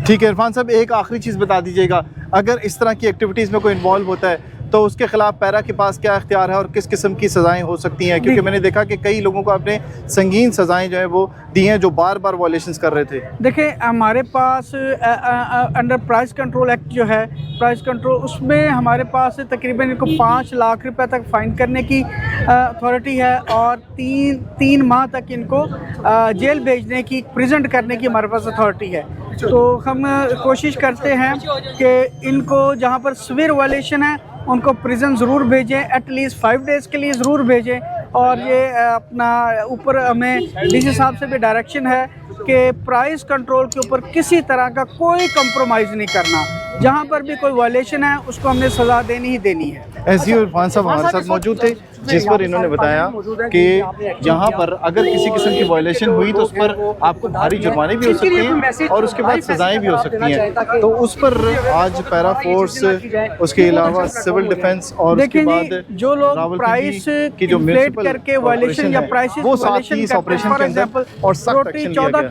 ठीक है इरफान साहब, एक आखिरी चीज़ बता दीजिएगा, अगर इस तरह की एक्टिविटीज़ में कोई इन्वॉल्व होता है तो उसके खिलाफ पैरा के पास क्या इख्तियार है और किस किस्म की सज़ाएं हो सकती हैं? क्योंकि मैंने देखा कि कई लोगों को आपने संगीन सज़ाएं जो है वो दी हैं जो बार बार वॉलेशंस कर रहे थे। देखिए हमारे पास अंडर प्राइस कंट्रोल एक्ट जो है, प्राइस कंट्रोल, उसमें हमारे पास तकरीबन इनको 5 लाख रुपए तक फ़ाइन करने की अथॉरिटी है और तीन माह तक इनको जेल भेजने की, प्रिजेंट करने की हमारे पास अथॉरिटी है। तो हम कोशिश करते हैं कि इनको जहाँ पर सिवियर वायलेशन है उनको प्रिजन ज़रूर भेजें, एटलीस्ट 5 डेज़ के लिए ज़रूर भेजें। और ये अपना ऊपर हमें डीसी साहब से भी डायरेक्शन है कि प्राइस कंट्रोल के ऊपर किसी तरह का कोई कंप्रोमाइज़ नहीं करना, जहाँ पर भी कोई वायलेशन है उसको हमने सज़ा देनी ही देनी है। एसडीओ इरफान साहब हमारे साथ मौजूद थे, जिस पर इन्होंने बताया कि यहाँ पर अगर किसी किस्म की वायलेशन हुई तो उस पर आपको भारी जुर्माने भी हो सकते हैं और उसके बाद सजाएं भी हो सकती हैं। तो उस पर आज पैरा फोर्स, उसके अलावा सिविल डिफेंस और उसके बाद जो लोग प्राइस की जो करके वायलेशन या प्राइस वो साथ ही इस ऑपरेशन के अंदर और सख्त एक्शन लिया गया।